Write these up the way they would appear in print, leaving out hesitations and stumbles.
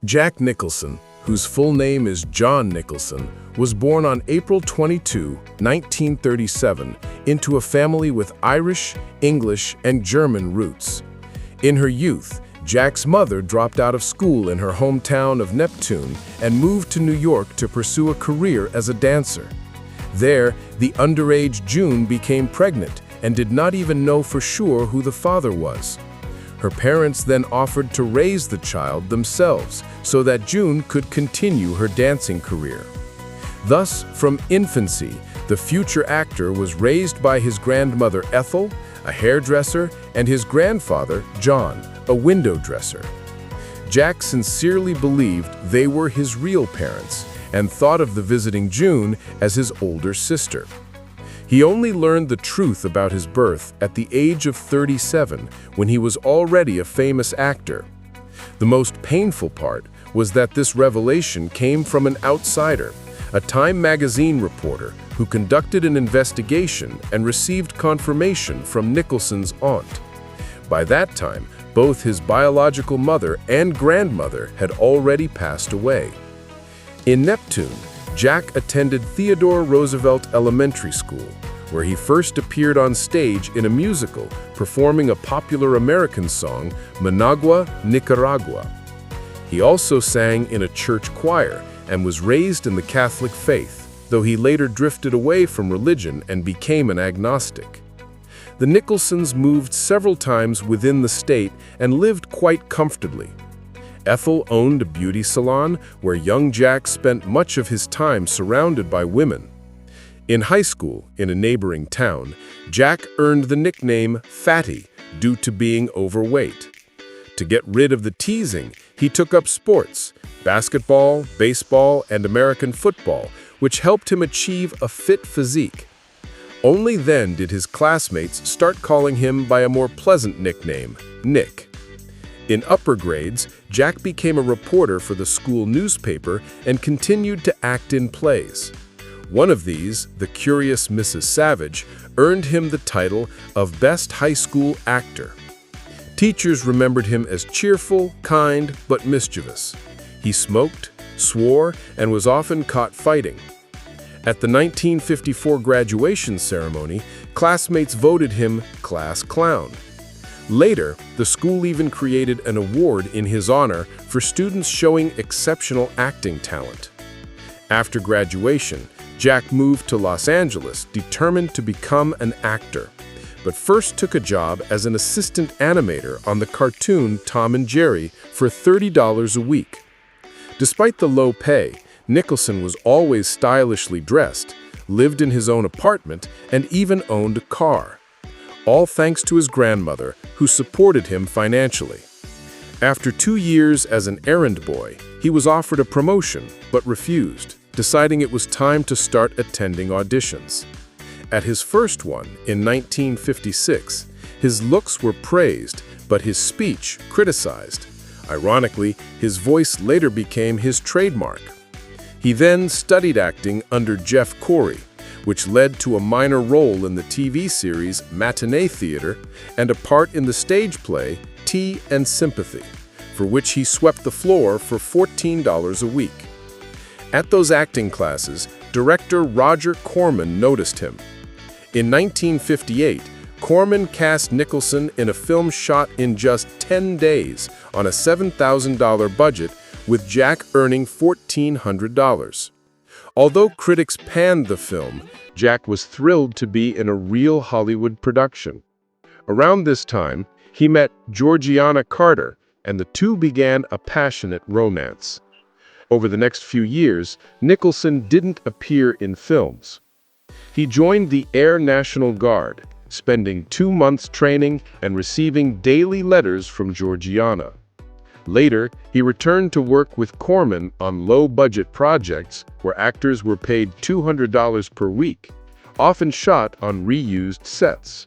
Jack Nicholson, whose full name is John Nicholson, was born on April 22, 1937, into a family with Irish, English, and German roots. In her youth, Jack's mother dropped out of school in her hometown of Neptune and moved to New York to pursue a career as a dancer. There, the underage June became pregnant and did not even know for sure who the father was. Her parents then offered to raise the child themselves so that June could continue her dancing career. Thus, from infancy, the future actor was raised by his grandmother Ethel, a hairdresser, and his grandfather, John, a window dresser. Jack sincerely believed they were his real parents and thought of the visiting June as his older sister. He only learned the truth about his birth at the age of 37, when he was already a famous actor. The most painful part was that this revelation came from an outsider, a Time magazine reporter who conducted an investigation and received confirmation from Nicholson's aunt. By that time, both his biological mother and grandmother had already passed away. In Neptune, Jack attended Theodore Roosevelt Elementary School, where he first appeared on stage in a musical performing a popular American song, Managua, Nicaragua. He also sang in a church choir and was raised in the Catholic faith, though he later drifted away from religion and became an agnostic. The Nicholsons moved several times within the state and lived quite comfortably. Ethel owned a beauty salon where young Jack spent much of his time surrounded by women. In high school, in a neighboring town, Jack earned the nickname Fatty due to being overweight. To get rid of the teasing, he took up sports, basketball, baseball, and American football, which helped him achieve a fit physique. Only then did his classmates start calling him by a more pleasant nickname, Nick. In upper grades, Jack became a reporter for the school newspaper and continued to act in plays. One of these, The Curious Mrs. Savage, earned him the title of Best High School Actor. Teachers remembered him as cheerful, kind, but mischievous. He smoked, swore, and was often caught fighting. At the 1954 graduation ceremony, classmates voted him Class Clown. Later, the school even created an award in his honor for students showing exceptional acting talent. After graduation, Jack moved to Los Angeles, determined to become an actor, but first took a job as an assistant animator on the cartoon Tom and Jerry for $30 a week. Despite the low pay, Nicholson was always stylishly dressed, lived in his own apartment, and even owned a car. All thanks to his grandmother, who supported him financially. After 2 years as an errand boy, he was offered a promotion, but refused, deciding it was time to start attending auditions. At his first one, in 1956, his looks were praised, but his speech criticized. Ironically, his voice later became his trademark. He then studied acting under Jeff Corey, which led to a minor role in the TV series Matinee Theater and a part in the stage play Tea and Sympathy, for which he swept the floor for $14 a week. At those acting classes, director Roger Corman noticed him. In 1958, Corman cast Nicholson in a film shot in just 10 days on a $7,000 budget, with Jack earning $1,400. Although critics panned the film, Jack was thrilled to be in a real Hollywood production. Around this time, he met Georgiana Carter, and the two began a passionate romance. Over the next few years, Nicholson didn't appear in films. He joined the Air National Guard, spending 2 months training and receiving daily letters from Georgiana. Later, he returned to work with Corman on low-budget projects where actors were paid $200 per week, often shot on reused sets.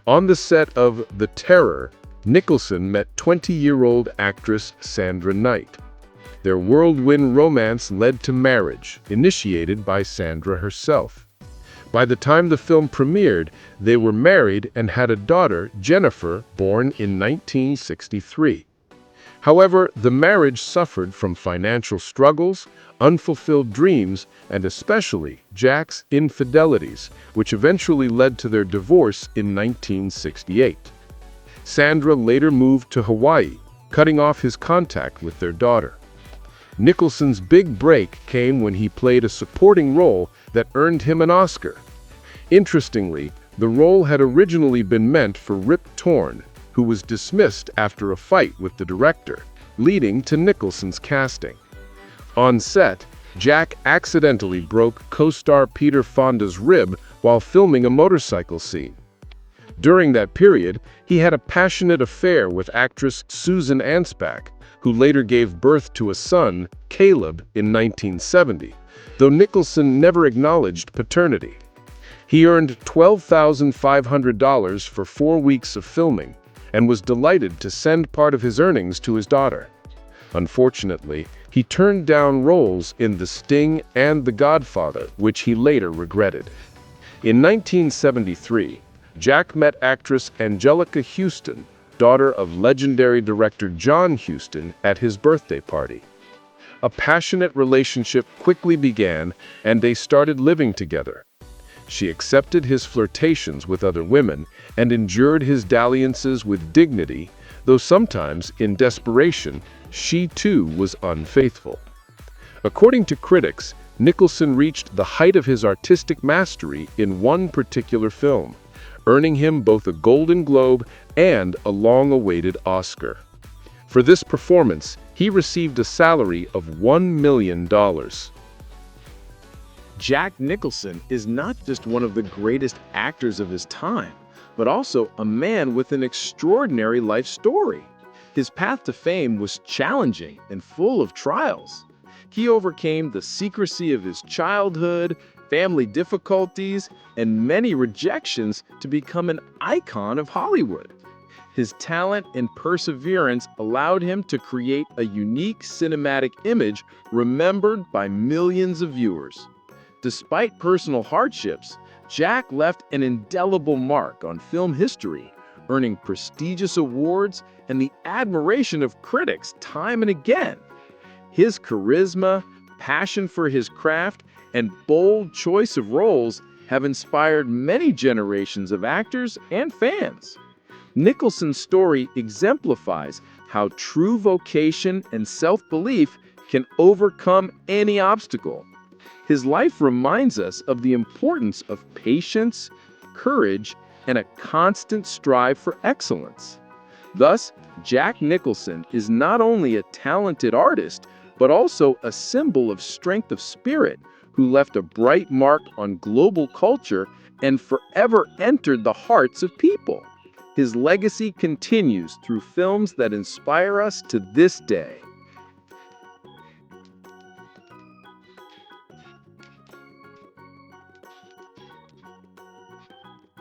On the set of The Terror, Nicholson met 20-year-old actress Sandra Knight. Their whirlwind romance led to marriage, initiated by Sandra herself. By the time the film premiered, they were married and had a daughter, Jennifer, born in 1963. However, the marriage suffered from financial struggles, unfulfilled dreams, and especially Jack's infidelities, which eventually led to their divorce in 1968. Sandra later moved to Hawaii, cutting off his contact with their daughter. Nicholson's big break came when he played a supporting role that earned him an Oscar. Interestingly, the role had originally been meant for Rip Torn, who was dismissed after a fight with the director, leading to Nicholson's casting. On set, Jack accidentally broke co-star Peter Fonda's rib while filming a motorcycle scene. During that period, he had a passionate affair with actress Susan Anspach, who later gave birth to a son, Caleb, in 1970, though Nicholson never acknowledged paternity. He earned $12,500 for 4 weeks of filming and was delighted to send part of his earnings to his daughter. Unfortunately, he turned down roles in The Sting and The Godfather, which he later regretted. In 1973, Jack met actress Angelica Houston, daughter of legendary director John Huston, at his birthday party. A passionate relationship quickly began, and they started living together. She accepted his flirtations with other women and endured his dalliances with dignity, though sometimes, in desperation, she too was unfaithful. According to critics, Nicholson reached the height of his artistic mastery in one particular film, earning him both a Golden Globe and a long-awaited Oscar. For this performance, he received a salary of $1 million. Jack Nicholson is not just one of the greatest actors of his time, but also a man with an extraordinary life story. His path to fame was challenging and full of trials. He overcame the secrecy of his childhood, family difficulties, and many rejections to become an icon of Hollywood. His talent and perseverance allowed him to create a unique cinematic image remembered by millions of viewers. Despite personal hardships, Jack left an indelible mark on film history, earning prestigious awards and the admiration of critics time and again. His charisma, passion for his craft, and bold choice of roles have inspired many generations of actors and fans. Nicholson's story exemplifies how true vocation and self-belief can overcome any obstacle. His life reminds us of the importance of patience, courage, and a constant strive for excellence. Thus, Jack Nicholson is not only a talented artist, but also a symbol of strength of spirit who left a bright mark on global culture and forever entered the hearts of people. His legacy continues through films that inspire us to this day.